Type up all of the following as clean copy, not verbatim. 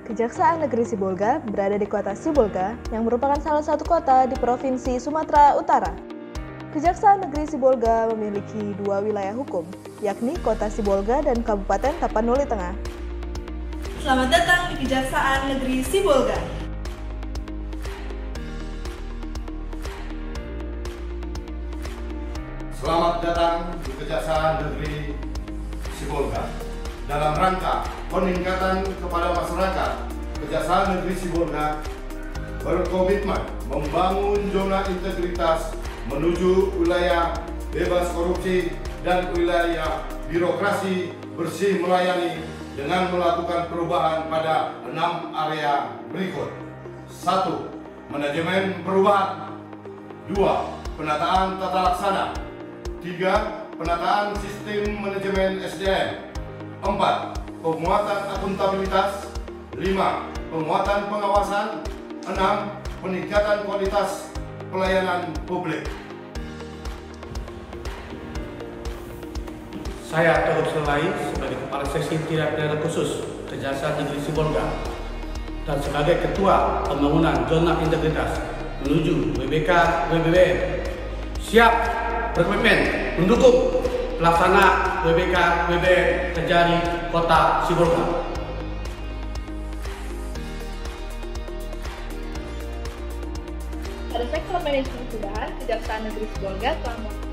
Kejaksaan Negeri Sibolga berada di kota Sibolga yang merupakan salah satu kota di Provinsi Sumatera Utara. Kejaksaan Negeri Sibolga memiliki dua wilayah hukum, yakni Kota Sibolga dan Kabupaten Tapanuli Tengah. Selamat datang di Kejaksaan Negeri Sibolga. Selamat datang di Kejaksaan Negeri Sibolga. Dalam rangka peningkatan kepada masyarakat, Kejaksaan Negeri Sibolga berkomitmen membangun zona integritas menuju wilayah bebas korupsi dan wilayah birokrasi bersih melayani dengan melakukan perubahan pada 6 area berikut. 1. Manajemen perubahan. 2. Penataan tata laksana. 3. Penataan sistem manajemen SDM. 4. Penguatan akuntabilitas. 5. Penguatan pengawasan. 6. Peningkatan kualitas pelayanan publik. Saya Teguh Selai sebagai Kepala Seksi Tindak Pidana Khusus Kejaksaan Negeri Sibolga dan sebagai Ketua Pembangunan Zona Integritas menuju WBK WBBM siap berkomitmen mendukung pelaksana WBK WBBM terjadi Kota Sibolga. Pada sektor manajemen perubahan, Kejaksaan Negeri Sibolga telah melakukan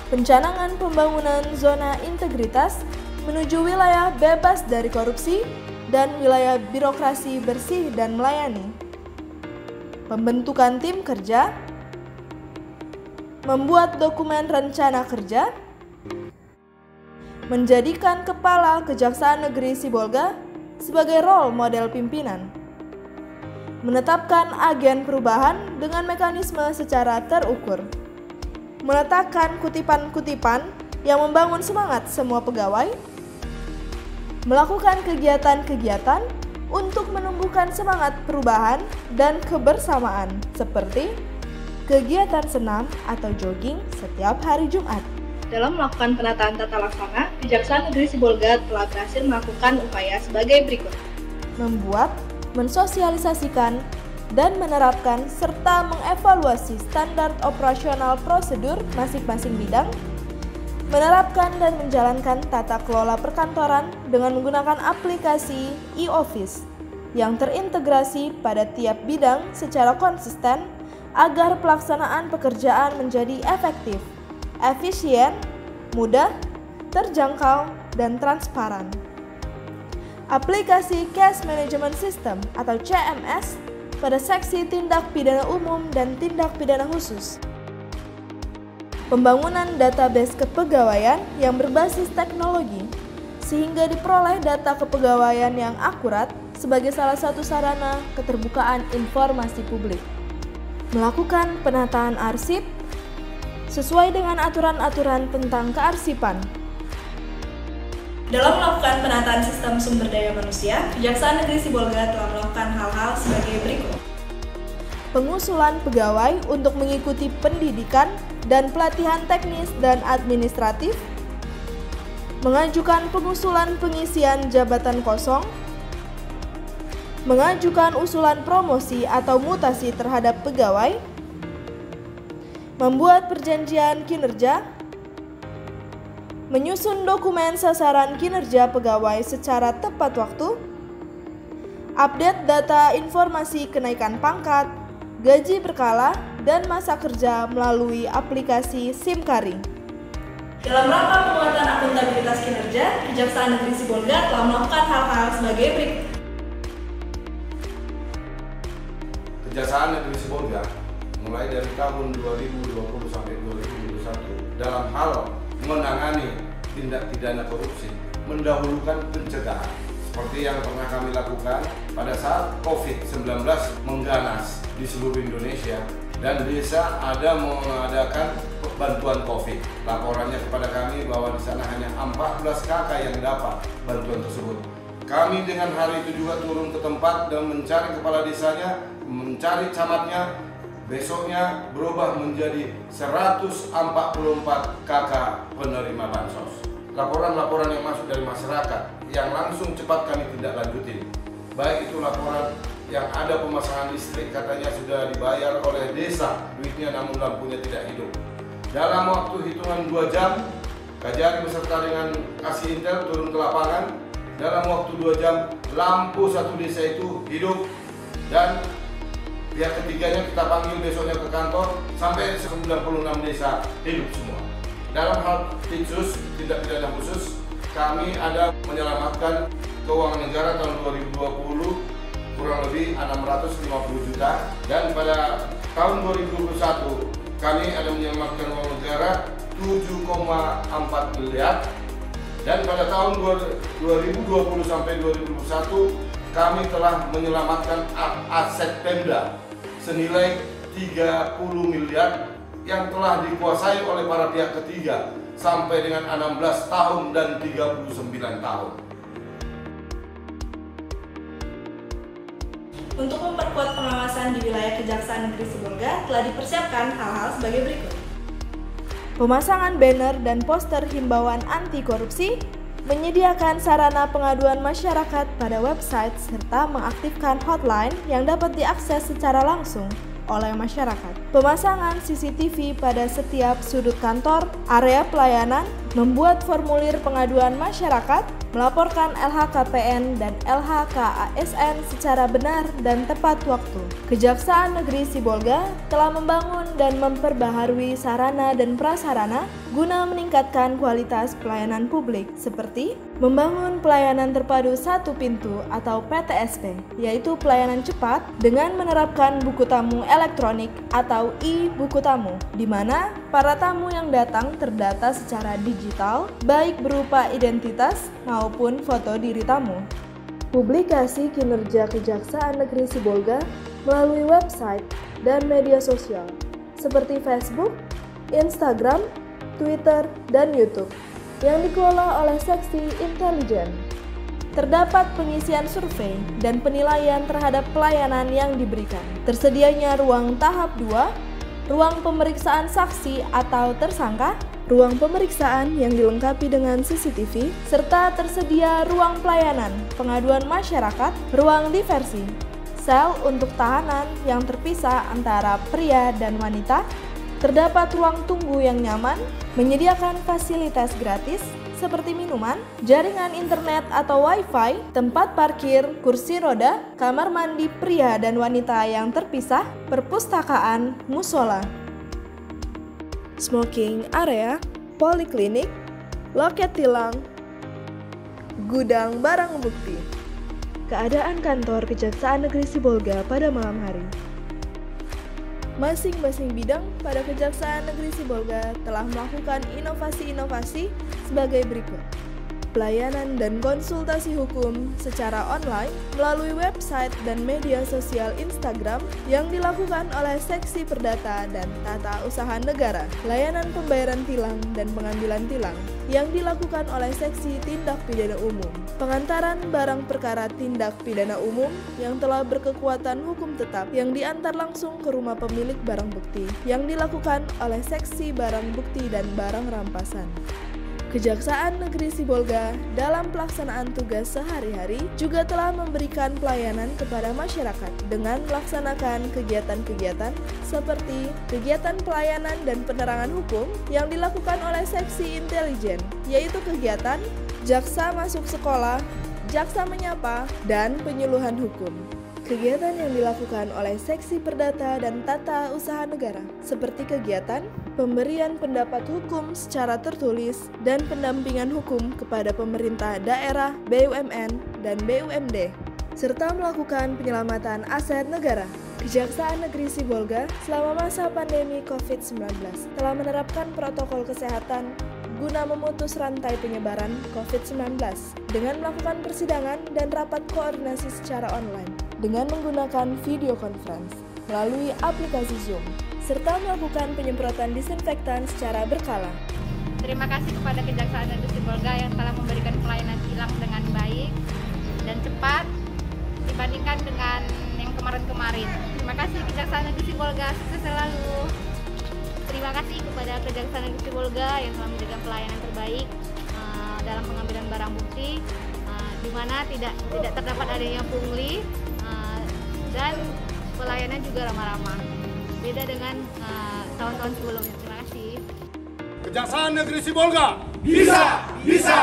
pencanangan pembangunan zona integritas menuju wilayah bebas dari korupsi dan wilayah birokrasi bersih dan melayani. Pembentukan tim kerja, membuat dokumen rencana kerja, menjadikan Kepala Kejaksaan Negeri Sibolga sebagai role model pimpinan, menetapkan agen perubahan dengan mekanisme secara terukur, meletakkan kutipan-kutipan yang membangun semangat semua pegawai, melakukan kegiatan-kegiatan untuk menumbuhkan semangat perubahan dan kebersamaan seperti kegiatan senam atau jogging setiap hari Jumat. Dalam melakukan penataan tata laksana, Kejaksaan Negeri Sibolga telah berhasil melakukan upaya sebagai berikut: membuat, mensosialisasikan, dan menerapkan serta mengevaluasi standar operasional prosedur masing-masing bidang, menerapkan dan menjalankan tata kelola perkantoran dengan menggunakan aplikasi e-office yang terintegrasi pada tiap bidang secara konsisten agar pelaksanaan pekerjaan menjadi efektif, efisien, mudah, terjangkau, dan transparan. Aplikasi Case Management System atau CMS pada seksi tindak pidana umum dan tindak pidana khusus. Pembangunan database kepegawaian yang berbasis teknologi sehingga diperoleh data kepegawaian yang akurat sebagai salah satu sarana keterbukaan informasi publik. Melakukan penataan arsip sesuai dengan aturan-aturan tentang kearsipan. Dalam melakukan penataan sistem sumber daya manusia, Kejaksaan Negeri Sibolga telah melakukan hal-hal sebagai berikut. Pengusulan pegawai untuk mengikuti pendidikan dan pelatihan teknis dan administratif, mengajukan pengusulan pengisian jabatan kosong, mengajukan usulan promosi atau mutasi terhadap pegawai, membuat perjanjian kinerja, menyusun dokumen sasaran kinerja pegawai secara tepat waktu, update data informasi kenaikan pangkat, gaji berkala, dan masa kerja melalui aplikasi SIMKARI. Dalam rangka penguatan akuntabilitas kinerja, Kejaksaan Negeri Sibolga telah melakukan hal-hal sebagai berikut. Kejaksaan Negeri Sibolga mulai dari tahun 2020 sampai 2021 dalam hal menangani tindak pidana korupsi mendahulukan pencegahan seperti yang pernah kami lakukan pada saat COVID-19 mengganas di seluruh Indonesia dan desa ada mengadakan bantuan COVID. Laporannya kepada kami bahwa di sana hanya 14 KK yang dapat bantuan tersebut. Kami dengan hari itu juga turun ke tempat dan mencari kepala desanya, mencari camatnya. Besoknya berubah menjadi 144 KK penerima bansos. laporan-laporan yang masuk dari masyarakat yang langsung cepat kami tindak lanjuti. Baik itu laporan yang ada pemasangan listrik katanya sudah dibayar oleh desa duitnya namun lampunya tidak hidup. Dalam waktu hitungan 2 jam, Kajari beserta dengan Kasih Intel turun ke lapangan. Dalam waktu 2 jam, lampu satu desa itu hidup dan pihak ketiganya kita panggil besoknya ke kantor sampai 96 desa hidup semua. Dalam hal khusus, tindak pidana khusus, kami ada menyelamatkan keuangan negara tahun 2020 kurang lebih 650 juta dan pada tahun 2021 kami ada menyelamatkan uang negara 7,4 miliar dan pada tahun 2020 sampai 2021 kami telah menyelamatkan aset Pemda senilai 30 miliar yang telah dikuasai oleh para pihak ketiga sampai dengan 16 tahun dan 39 tahun. Untuk memperkuat pengawasan di wilayah Kejaksaan Negeri Sibolga telah dipersiapkan hal-hal sebagai berikut. Pemasangan banner dan poster himbauan anti korupsi, menyediakan sarana pengaduan masyarakat pada website serta mengaktifkan hotline yang dapat diakses secara langsung oleh masyarakat. Pemasangan CCTV pada setiap sudut kantor, area pelayanan, membuat formulir pengaduan masyarakat, melaporkan LHKPN dan LHKASN secara benar dan tepat waktu. Kejaksaan Negeri Sibolga telah membangun dan memperbaharui sarana dan prasarana guna meningkatkan kualitas pelayanan publik seperti membangun pelayanan terpadu satu pintu atau PTSP, yaitu pelayanan cepat dengan menerapkan buku tamu elektronik atau e-buku tamu, di mana para tamu yang datang terdata secara digital, baik berupa identitas maupun foto diri tamu. Publikasi kinerja Kejaksaan Negeri Sibolga melalui website dan media sosial seperti Facebook, Instagram, Twitter, dan YouTube yang dikelola oleh Seksi Intelijen. Terdapat pengisian survei dan penilaian terhadap pelayanan yang diberikan. Tersedianya ruang tahap 2, ruang pemeriksaan saksi atau tersangka, ruang pemeriksaan yang dilengkapi dengan CCTV, serta tersedia ruang pelayanan, pengaduan masyarakat, ruang diversi, sel untuk tahanan yang terpisah antara pria dan wanita, terdapat ruang tunggu yang nyaman, menyediakan fasilitas gratis seperti minuman, jaringan internet atau wifi, tempat parkir, kursi roda, kamar mandi pria dan wanita yang terpisah, perpustakaan, musola, smoking area, poliklinik, loket tilang, gudang barang bukti. Keadaan kantor Kejaksaan Negeri Sibolga pada malam hari. Masing-masing bidang pada Kejaksaan Negeri Sibolga telah melakukan inovasi-inovasi sebagai berikut. Pelayanan dan konsultasi hukum secara online melalui website dan media sosial Instagram yang dilakukan oleh Seksi Perdata dan Tata Usaha Negara. Layanan pembayaran tilang dan pengambilan tilang yang dilakukan oleh Seksi Tindak Pidana Umum. Pengantaran barang perkara tindak pidana umum yang telah berkekuatan hukum tetap yang diantar langsung ke rumah pemilik barang bukti yang dilakukan oleh Seksi Barang Bukti dan Barang Rampasan. Kejaksaan Negeri Sibolga dalam pelaksanaan tugas sehari-hari juga telah memberikan pelayanan kepada masyarakat dengan melaksanakan kegiatan-kegiatan seperti kegiatan pelayanan dan penerangan hukum yang dilakukan oleh Seksi Intelijen, yaitu kegiatan jaksa masuk sekolah, jaksa menyapa, dan penyuluhan hukum. Kegiatan yang dilakukan oleh Seksi Perdata dan Tata Usaha Negara seperti kegiatan pemberian pendapat hukum secara tertulis dan pendampingan hukum kepada pemerintah daerah, BUMN, dan BUMD, serta melakukan penyelamatan aset negara. Kejaksaan Negeri Sibolga selama masa pandemi COVID-19 telah menerapkan protokol kesehatan guna memutus rantai penyebaran COVID-19 dengan melakukan persidangan dan rapat koordinasi secara online dengan menggunakan video conference melalui aplikasi Zoom, serta melakukan penyemprotan disinfektan secara berkala. Terima kasih kepada Kejaksaan Negeri Sibolga yang telah memberikan pelayanan tilang dengan baik dan cepat dibandingkan dengan yang kemarin-kemarin. Terima kasih Kejaksaan Negeri Sibolga, sukses selalu. Terima kasih kepada Kejaksaan Negeri Sibolga yang telah memberikan pelayanan terbaik dalam pengambilan barang bukti, di mana tidak terdapat adanya pungli, dan pelayanan juga ramah-ramah. Beda dengan tahun-tahun sebelumnya. Terima kasih. Kejaksaan Negeri Sibolga bisa.